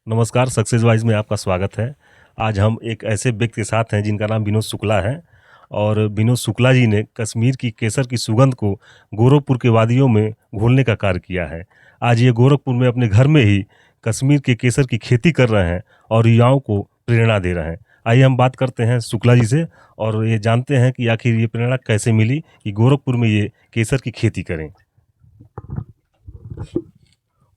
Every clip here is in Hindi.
नमस्कार, सक्सेस वाइज में आपका स्वागत है। आज हम एक ऐसे व्यक्ति के साथ हैं जिनका नाम विनोद शुक्ला है और विनोद शुक्ला जी ने कश्मीर की केसर की सुगंध को गोरखपुर के वादियों में घोलने का कार्य किया है। आज ये गोरखपुर में अपने घर में ही कश्मीर के केसर की खेती कर रहे हैं और युवाओं को प्रेरणा दे रहे हैं। आइए हम बात करते हैं शुक्ला जी से और ये जानते हैं कि आखिर ये प्रेरणा कैसे मिली कि गोरखपुर में ये केसर की खेती करें।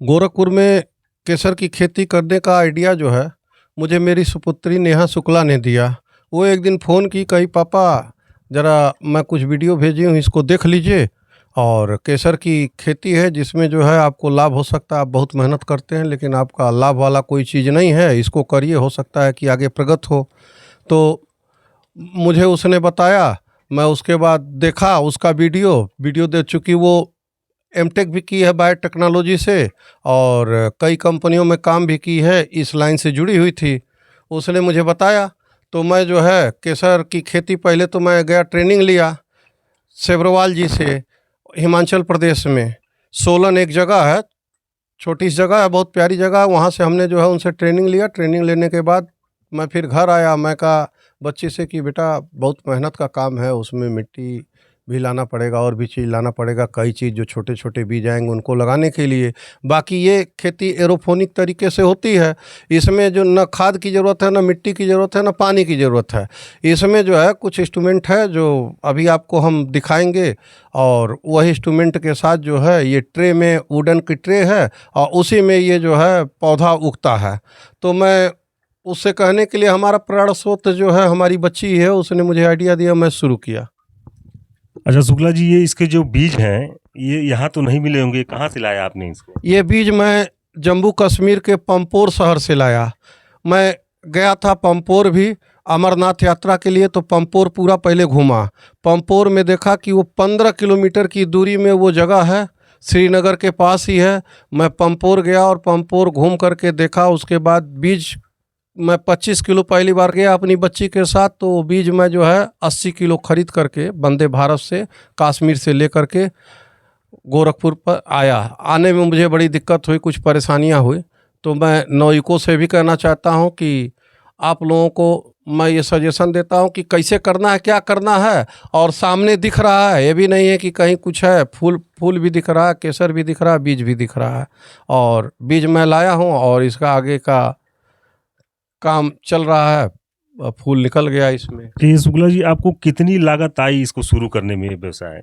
गोरखपुर में केसर की खेती करने का आइडिया जो है मुझे मेरी सुपुत्री नेहा शुक्ला ने दिया। वो एक दिन फ़ोन की, कही पापा ज़रा मैं कुछ वीडियो भेजी हूँ, इसको देख लीजिए। और केसर की खेती है जिसमें जो है आपको लाभ हो सकता है। आप बहुत मेहनत करते हैं लेकिन आपका लाभ वाला कोई चीज़ नहीं है, इसको करिए, हो सकता है कि आगे प्रगति हो। तो मुझे उसने बताया, मैं उसके बाद देखा उसका वीडियो देख चुकी वो एमटेक भी की है बायोटेक्नोलॉजी से और कई कंपनियों में काम भी की है, इस लाइन से जुड़ी हुई थी। उसने मुझे बताया तो मैं जो है केसर की खेती, पहले तो मैं गया ट्रेनिंग लिया सेब्रवाल जी से, हिमाचल प्रदेश में। सोलन एक जगह है, छोटी सी जगह है, बहुत प्यारी जगह है। वहाँ से हमने जो है उनसे ट्रेनिंग लिया। ट्रेनिंग लेने के बाद मैं फिर घर आया। मैं कहा बच्ची से कि बेटा बहुत मेहनत का काम है, उसमें मिट्टी भी लाना पड़ेगा और भी चीज़ लाना पड़ेगा, कई चीज़ जो छोटे छोटे बीज आएंगे उनको लगाने के लिए। बाकी ये खेती एरोफोनिक तरीके से होती है, इसमें जो न खाद की ज़रूरत है, न मिट्टी की ज़रूरत है, न पानी की ज़रूरत है। इसमें जो है कुछ इंस्ट्रूमेंट है जो अभी आपको हम दिखाएंगे और वही इंस्ट्रूमेंट के साथ जो है ये ट्रे में, वुडन की ट्रे है और उसी में ये जो है पौधा उगता है। तो मैं उससे कहने के लिए, हमारा प्रेरणा स्रोत जो है हमारी बच्ची है, उसने मुझे आइडिया दिया, मैं शुरू किया। अच्छा शुक्ला जी, ये इसके जो बीज हैं ये यहाँ तो नहीं मिले होंगे, कहाँ से लाया आपने इसको? ये बीज मैं जम्मू कश्मीर के पंपोर शहर से लाया। मैं गया था पंपोर भी अमरनाथ यात्रा के लिए, तो पंपोर पूरा पहले घूमा। पंपोर में देखा कि वो 15 किलोमीटर की दूरी में वो जगह है, श्रीनगर के पास ही है। मैं पंपोर गया और पंपोर घूम करके देखा। उसके बाद बीज मैं 25 किलो पहली बार गया अपनी बच्ची के साथ, तो वो बीज मैं जो है 80 किलो खरीद करके वंदे भारत से, कश्मीर से ले करके गोरखपुर पर आया। आने में मुझे बड़ी दिक्कत हुई, कुछ परेशानियां हुई। तो मैं नौइको से भी कहना चाहता हूं कि आप लोगों को मैं ये सजेशन देता हूं कि कैसे करना है, क्या करना है। और सामने दिख रहा है, ये भी नहीं है कि कहीं कुछ है, फूल भी दिख रहा है, केसर भी दिख रहा है, बीज भी दिख रहा है। और बीज मैं लाया हूँ और इसका आगे का काम चल रहा है, फूल निकल गया इसमें। तो ये शुक्ला जी, आपको कितनी लागत आई इसको शुरू करने में, व्यवसाय?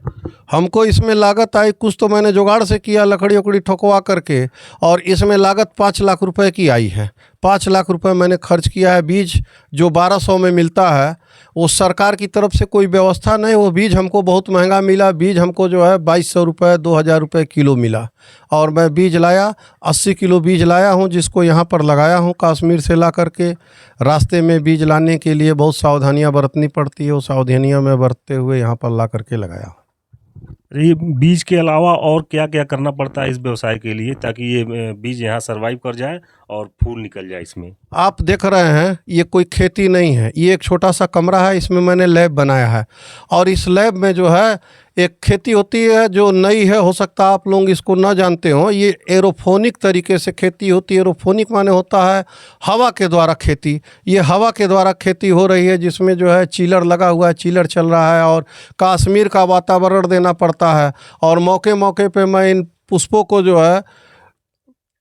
हमको इसमें लागत आई, कुछ तो मैंने जुगाड़ से किया, लकड़ी उकड़ी ठोकवा करके, और इसमें लागत 5 लाख रुपए की आई है। 5 लाख रुपए मैंने खर्च किया है। बीज जो 1200 में मिलता है, वो सरकार की तरफ से कोई व्यवस्था नहीं, वो बीज हमको बहुत महंगा मिला। बीज हमको जो है 2200 रुपये, 2000 रुपये किलो मिला। और मैं बीज लाया, 80 किलो बीज लाया हूँ, जिसको यहाँ पर लगाया हूँ कश्मीर से ला करके। रास्ते में बीज लाने के लिए बहुत सावधानियाँ बरतनी पड़ती है, वो सावधानियाँ मैं बरतते हुए यहाँ पर ला करके लगाया हूँ। ये बीज के अलावा और क्या क्या करना पड़ता है इस व्यवसाय के लिए, ताकि ये बीज यहाँ सरवाइव कर जाए और फूल निकल जाए इसमें? आप देख रहे हैं ये कोई खेती नहीं है, ये एक छोटा सा कमरा है, इसमें मैंने लैब बनाया है। और इस लैब में जो है एक खेती होती है जो नई है, हो सकता है आप लोग इसको ना जानते हो। ये एरोफोनिक तरीके से खेती होती है। एरोफोनिक माने होता है हवा के द्वारा खेती। ये हवा के द्वारा खेती हो रही है, जिसमें जो है चिलर लगा हुआ है, चिलर चल रहा है और कश्मीर का वातावरण देना पड़ता है। और मौके मौके पे मैं इन पुष्पों को जो है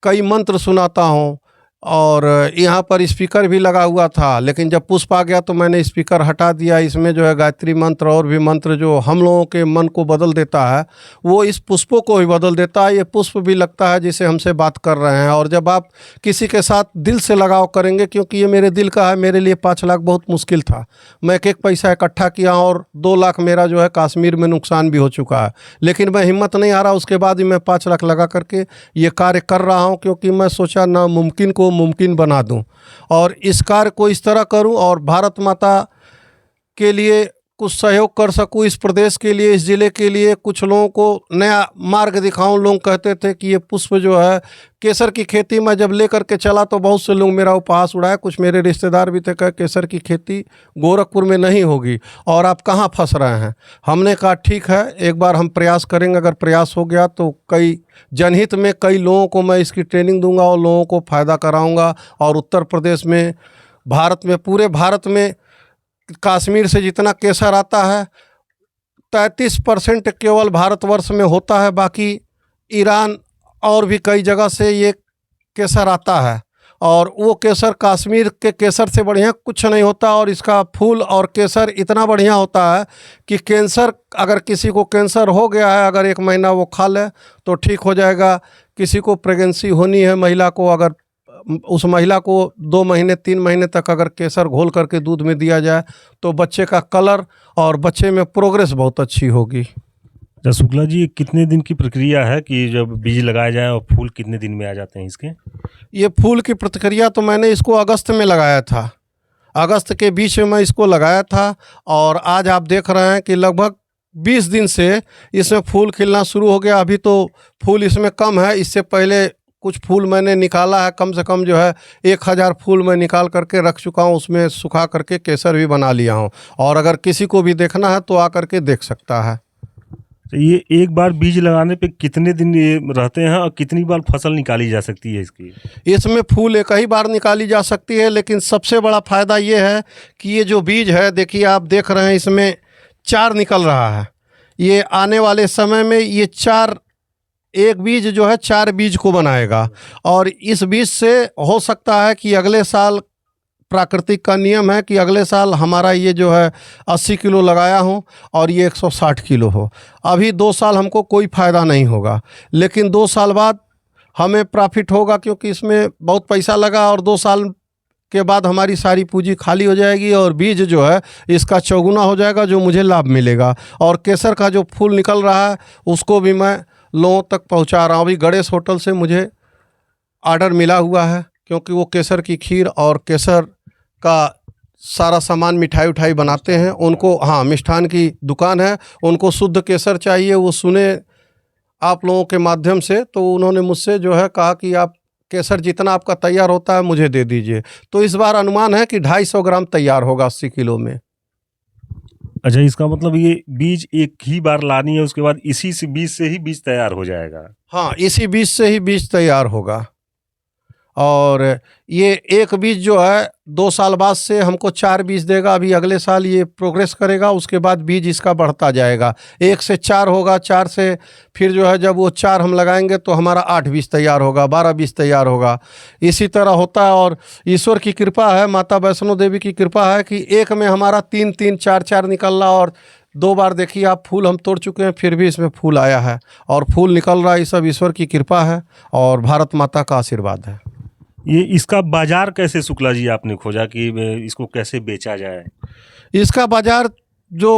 कई मंत्र सुनाता हूँ। और यहाँ पर स्पीकर भी लगा हुआ था, लेकिन जब पुष्प आ गया तो मैंने स्पीकर हटा दिया। इसमें जो है गायत्री मंत्र और भी मंत्र जो हम लोगों के मन को बदल देता है, वो इस पुष्पों को भी बदल देता है। ये पुष्प भी लगता है जैसे हमसे बात कर रहे हैं। और जब आप किसी के साथ दिल से लगाव करेंगे, क्योंकि ये मेरे दिल का है, मेरे लिए 5 लाख बहुत मुश्किल था। मैं एक एक पैसा इकट्ठा किया और 2 लाख मेरा जो है कश्मीर में नुकसान भी हो चुका है, लेकिन मैं हिम्मत नहीं हारा। उसके बाद ही मैं 5 लाख लगा करके ये कार्य कर रहा हूँ, क्योंकि मैं सोचा नामुमकिन को मुमकिन बना दूं और इस कार्य को इस तरह करूं और भारत माता के लिए कुछ सहयोग कर सकूं इस प्रदेश के लिए, इस ज़िले के लिए, कुछ लोगों को नया मार्ग दिखाऊं। लोग कहते थे कि ये पुष्प जो है केसर की खेती मैं जब लेकर के चला तो बहुत से लोग मेरा उपहास उड़ाए। कुछ मेरे रिश्तेदार भी थे, कहे केसर की खेती गोरखपुर में नहीं होगी और आप कहाँ फंस रहे हैं। हमने कहा ठीक है, एक बार हम प्रयास करेंगे, अगर प्रयास हो गया तो कई जनहित में कई लोगों को मैं इसकी ट्रेनिंग दूंगा और लोगों को फ़ायदा कराऊंगा। और उत्तर प्रदेश में, भारत में, पूरे भारत में कश्मीर से जितना केसर आता है 33% केवल भारतवर्ष में होता है, बाकी ईरान और भी कई जगह से ये केसर आता है। और वो केसर कश्मीर के केसर से बढ़िया कुछ नहीं होता। और इसका फूल और केसर इतना बढ़िया होता है कि कैंसर, अगर किसी को कैंसर हो गया है, अगर 1 महीना वो खा ले तो ठीक हो जाएगा। किसी को प्रेगनेंसी होनी है महिला को, अगर उस महिला को 2 महीने 3 महीने तक अगर केसर घोल करके दूध में दिया जाए तो बच्चे का कलर और बच्चे में प्रोग्रेस बहुत अच्छी होगी। अच्छा शुक्ला जी, कितने दिन की प्रक्रिया है कि जब बीज लगाया जाए और फूल कितने दिन में आ जाते हैं इसके? ये फूल की प्रक्रिया तो मैंने इसको अगस्त में लगाया था, अगस्त के बीच में मैं इसको लगाया था। और आज आप देख रहे हैं कि लगभग 20 दिन से इसमें फूल खिलना शुरू हो गया। अभी तो फूल इसमें कम है, इससे पहले कुछ फूल मैंने निकाला है, कम से कम जो है 1000 फूल मैं निकाल करके रख चुका हूँ, उसमें सुखा करके केसर भी बना लिया हूँ। और अगर किसी को भी देखना है तो आकर के देख सकता है। तो ये एक बार बीज लगाने पे कितने दिन ये रहते हैं और कितनी बार फसल निकाली जा सकती है इसकी? इसमें फूल एक ही बार निकाली जा सकती है, लेकिन सबसे बड़ा फ़ायदा ये है कि ये जो बीज है, देखिए आप देख रहे हैं इसमें 4 निकल रहा है। ये आने वाले समय में ये 4, एक बीज जो है 4 बीज को बनाएगा। और इस बीज से हो सकता है कि अगले साल, प्राकृतिक का नियम है कि अगले साल हमारा ये जो है 80 किलो लगाया हूँ और ये 160 किलो हो। अभी 2 साल हमको कोई फ़ायदा नहीं होगा, लेकिन 2 साल बाद हमें प्रॉफिट होगा, क्योंकि इसमें बहुत पैसा लगा। और 2 साल के बाद हमारी सारी पूंजी खाली हो जाएगी और बीज जो है इसका चौगुना हो जाएगा, जो मुझे लाभ मिलेगा। और केसर का जो फूल निकल रहा है उसको भी मैं लोगों तक पहुंचा रहा हूँ। अभी गणेश होटल से मुझे ऑर्डर मिला हुआ है, क्योंकि वो केसर की खीर और केसर का सारा सामान, मिठाई उठाई बनाते हैं उनको। हाँ, मिष्ठान की दुकान है, उनको शुद्ध केसर चाहिए। वो सुने आप लोगों के माध्यम से, तो उन्होंने मुझसे जो है कहा कि आप केसर जितना आपका तैयार होता है मुझे दे दीजिए। तो इस बार अनुमान है कि 250 ग्राम तैयार होगा 80 किलो में। अच्छा, इसका मतलब ये बीज एक ही बार लानी है, उसके बाद इसी से बीज से ही बीज तैयार हो जाएगा? हाँ, इसी बीज से ही बीज तैयार होगा। और ये एक बीज जो है 2 साल बाद से हमको 4 बीज देगा। अभी अगले साल ये प्रोग्रेस करेगा, उसके बाद बीज इसका बढ़ता जाएगा। 1 से 4 होगा, 4 से फिर जो है जब वो 4 हम लगाएंगे तो हमारा 8 बीज तैयार होगा, 12 बीज तैयार होगा। इसी तरह होता है। और ईश्वर की कृपा है, माता वैष्णो देवी की कृपा है कि एक में हमारा 3-3, 4-4 निकल रहा। और 2 बार देखिए आप, फूल हम तोड़ चुके हैं, फिर भी इसमें फूल आया है और फूल निकल रहा है। ये सब ईश्वर की कृपा है और भारत माता का आशीर्वाद है। ये इसका बाजार कैसे शुक्ला जी आपने खोजा कि इसको कैसे बेचा जाए? इसका बाजार जो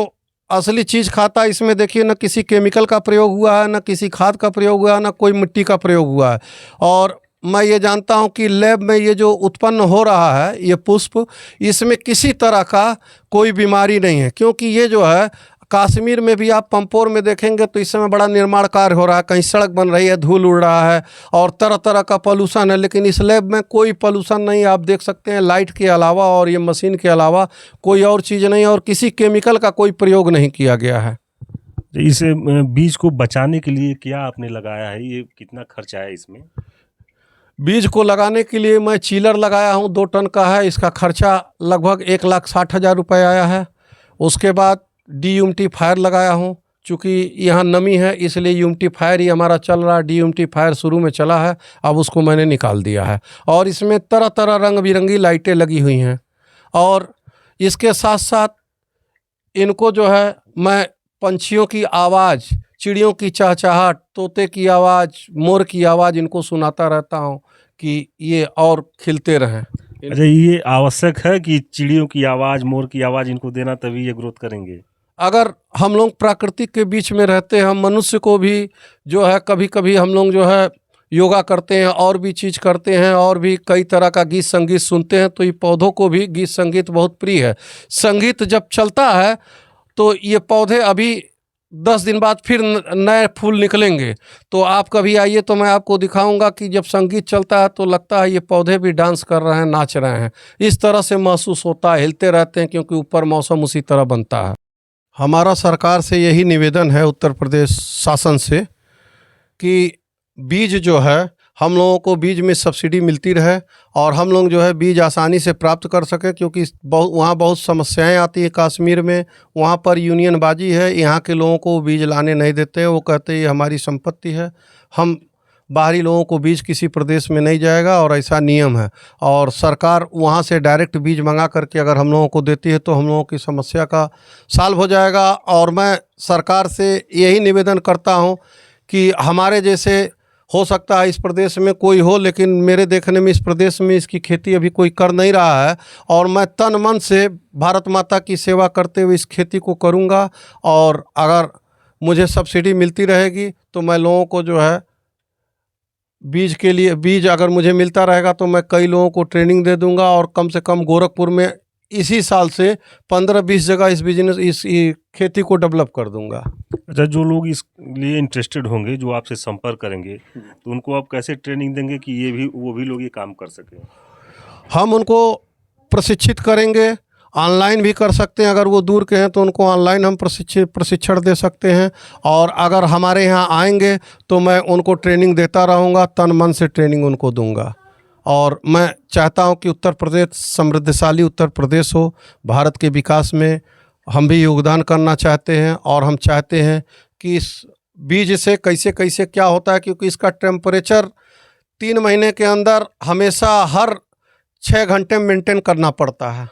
असली चीज़ खाता है, इसमें देखिए न किसी केमिकल का प्रयोग हुआ है, न किसी खाद का प्रयोग हुआ है, न कोई मिट्टी का प्रयोग हुआ है। और मैं ये जानता हूँ कि लैब में ये जो उत्पन्न हो रहा है ये पुष्प, इसमें किसी तरह का कोई बीमारी नहीं है। क्योंकि ये जो है कश्मीर में भी आप पंपोर में देखेंगे तो इस समय बड़ा निर्माण कार्य हो रहा है, कहीं सड़क बन रही है, धूल उड़ रहा है और तरह तरह का पोल्यूशन है। लेकिन इस लैब में कोई पोल्यूशन नहीं, आप देख सकते हैं, लाइट के अलावा और ये मशीन के अलावा कोई और चीज़ नहीं, और किसी केमिकल का कोई प्रयोग नहीं किया गया है। इस बीज को बचाने के लिए क्या आपने लगाया है? ये कितना खर्चा है इसमें? बीज को लगाने के लिए मैं चीलर लगाया हूँ, 2 टन का है। इसका खर्चा लगभग 1,60,000 रुपये आया है। उसके बाद डीह्यूमिडिफायर लगाया हूँ, चूँकि यहाँ नमी है इसलिए ह्यूमिडिफायर ही हमारा चल रहा है। डीह्यूमिडिफायर शुरू में चला है, अब उसको मैंने निकाल दिया है। और इसमें तरह तरह रंग बिरंगी लाइटें लगी हुई हैं। और इसके साथ साथ इनको जो है मैं पंछियों की आवाज़, चिड़ियों की चहचहाट, तोते की आवाज़, मोर की आवाज़ इनको सुनाता रहता हूँ कि ये और खिलते रहें। अच्छा, ये आवश्यक है कि चिड़ियों की आवाज़, मोर की आवाज़ इनको देना, तभी ये ग्रोथ करेंगे? अगर हम लोग प्राकृतिक के बीच में रहते हैं, हम मनुष्य को भी जो है कभी कभी हम लोग जो है योगा करते हैं और भी चीज़ करते हैं और भी कई तरह का गीत संगीत सुनते हैं, तो ये पौधों को भी गीत संगीत बहुत प्रिय है। संगीत जब चलता है तो ये पौधे अभी 10 दिन बाद फिर नए फूल निकलेंगे। तो आप कभी आइए तो मैं आपको दिखाऊंगा कि जब संगीत चलता है तो लगता है ये पौधे भी डांस कर रहे हैं, नाच रहे हैं। इस तरह से महसूस होता है, हिलते रहते हैं, क्योंकि ऊपर मौसम उसी तरह बनता है। हमारा सरकार से यही निवेदन है, उत्तर प्रदेश शासन से, कि बीज जो है हम लोगों को बीज में सब्सिडी मिलती रहे और हम लोग जो है बीज आसानी से प्राप्त कर सकें, क्योंकि वहाँ बहुत समस्याएं आती है कश्मीर में। वहाँ पर यूनियनबाजी है, यहाँ के लोगों को बीज लाने नहीं देते। वो कहते हैं ये हमारी संपत्ति है, हम बाहरी लोगों को बीज किसी प्रदेश में नहीं जाएगा, और ऐसा नियम है। और सरकार वहाँ से डायरेक्ट बीज मंगा करके अगर हम लोगों को देती है तो हम लोगों की समस्या का सॉल्व हो जाएगा। और मैं सरकार से यही निवेदन करता हूँ कि हमारे जैसे, हो सकता है इस प्रदेश में कोई हो, लेकिन मेरे देखने में इस प्रदेश में इसकी खेती अभी कोई कर नहीं रहा है, और मैं तन मन से भारत माता की सेवा करते हुए इस खेती को करूँगा। और अगर मुझे सब्सिडी मिलती रहेगी तो मैं लोगों को जो है बीज के लिए, बीज अगर मुझे मिलता रहेगा तो मैं कई लोगों को ट्रेनिंग दे दूंगा, और कम से कम गोरखपुर में इसी साल से 15-20 जगह इस बिजनेस, इस खेती को डेवलप कर दूंगा। अच्छा, जो लोग इस लिए इंटरेस्टेड होंगे, जो आपसे संपर्क करेंगे, तो उनको आप कैसे ट्रेनिंग देंगे कि ये भी, वो भी लोग ये काम कर सकें? हम उनको प्रशिक्षित करेंगे, ऑनलाइन भी कर सकते हैं। अगर वो दूर के हैं तो उनको ऑनलाइन हम प्रशिक्षण दे सकते हैं, और अगर हमारे यहाँ आएंगे तो मैं उनको ट्रेनिंग देता रहूँगा, तन मन से ट्रेनिंग उनको दूंगा। और मैं चाहता हूँ कि उत्तर प्रदेश समृद्धशाली उत्तर प्रदेश हो। भारत के विकास में हम भी योगदान करना चाहते हैं, और हम चाहते हैं कि इस बीज से कैसे कैसे क्या होता है, क्योंकि इसका टेम्परेचर 3 महीने के अंदर हमेशा हर 6 घंटे मेंटेन करना पड़ता है।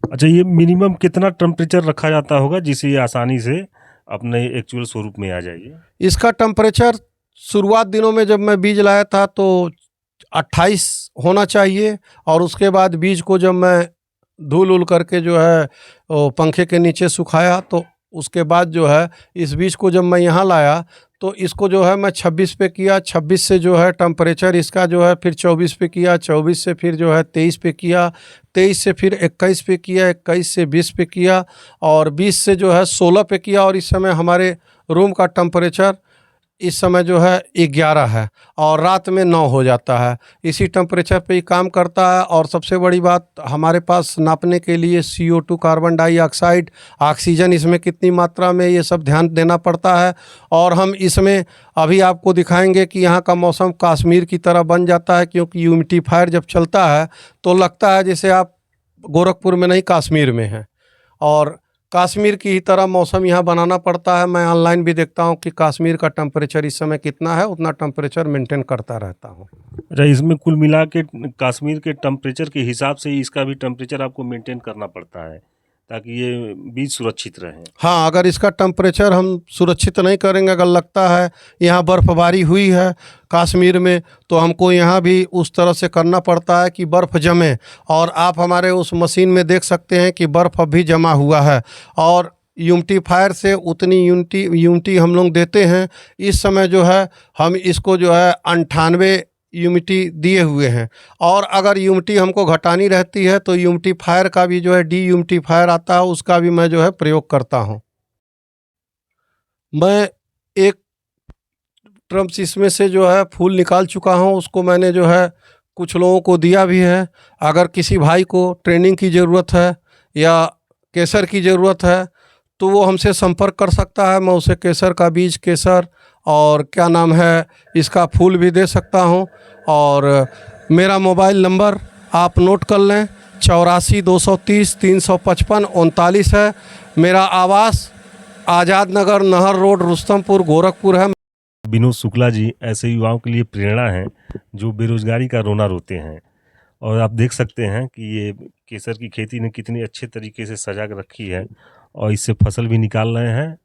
अच्छा, ये मिनिमम कितना टेम्परेचर रखा जाता होगा जिससे ये आसानी से अपने एक्चुअल स्वरूप में आ जाएगी? इसका टेम्परेचर शुरुआत दिनों में जब मैं बीज लाया था तो 28 होना चाहिए, और उसके बाद बीज को जब मैं धुल उल करके जो है वो पंखे के नीचे सुखाया, तो उसके बाद जो है इस बीज को जब मैं यहाँ लाया तो इसको जो है मैं 26 पे किया, 26 से जो है टेम्परेचर इसका जो है फिर 24 पे किया, 24 से फिर जो है 23 पे किया, 23 से फिर 21 पे किया, 21 से 20 पे किया, और 20 से जो है 16 पे किया। और इस समय हमारे रूम का टेम्परेचर इस समय जो है 11 है, और रात में 9 हो जाता है। इसी टेम्परेचर पे ही काम करता है। और सबसे बड़ी बात, हमारे पास नापने के लिए CO2, कार्बन डाइऑक्साइड, ऑक्सीजन, इसमें कितनी मात्रा में, ये सब ध्यान देना पड़ता है। और हम इसमें अभी आपको दिखाएंगे कि यहाँ का मौसम कश्मीर की तरह बन जाता है, क्योंकि ह्यूमिडिफायर जब चलता है तो लगता है जैसे आप गोरखपुर में नहीं कश्मीर में हैं, और कश्मीर की ही तरह मौसम यहाँ बनाना पड़ता है। मैं ऑनलाइन भी देखता हूँ कि कश्मीर का टेम्परेचर इस समय कितना है, उतना टेम्परेचर मेंटेन करता रहता हूँ। अच्छा, इसमें कुल मिला के कश्मीर के टेम्परेचर के हिसाब से इसका भी टेम्परेचर आपको मेंटेन करना पड़ता है ताकि ये बीज सुरक्षित रहे। हाँ, अगर इसका टेम्परेचर हम सुरक्षित नहीं करेंगे, अगर लगता है यहाँ बर्फ़बारी हुई है कश्मीर में, तो हमको यहाँ भी उस तरह से करना पड़ता है कि बर्फ़ जमे। और आप हमारे उस मशीन में देख सकते हैं कि बर्फ़ अभी जमा हुआ है, और ह्यूमिडिफायर से उतनी यूनिटी हम लोग देते हैं। इस समय जो है हम इसको जो है 98 यूमिटी दिए हुए हैं, और अगर यूमिटी हमको घटानी रहती है तो यूमिडिफायर का भी जो है डी-ह्यूमिडिफायर आता है, उसका भी मैं जो है प्रयोग करता हूँ। मैं एक ट्रम्स इसमें से जो है फूल निकाल चुका हूँ, उसको मैंने जो है कुछ लोगों को दिया भी है। अगर किसी भाई को ट्रेनिंग की ज़रूरत है या केसर की ज़रूरत है तो वो हमसे संपर्क कर सकता है। मैं उसे केसर का बीज, केसर और क्या नाम है इसका फूल भी दे सकता हूँ। और मेरा मोबाइल नंबर आप नोट कर लें, 84 230 355 39 है। मेरा आवास आज़ाद नगर, नहर रोड, रुस्तमपुर, गोरखपुर है। विनोद शुक्ला जी ऐसे युवाओं के लिए प्रेरणा हैं जो बेरोजगारी का रोना रोते हैं। और आप देख सकते हैं कि ये केसर की खेती ने कितनी अच्छे तरीके से सजा के रखी है, और इससे फसल भी निकाल रहे हैं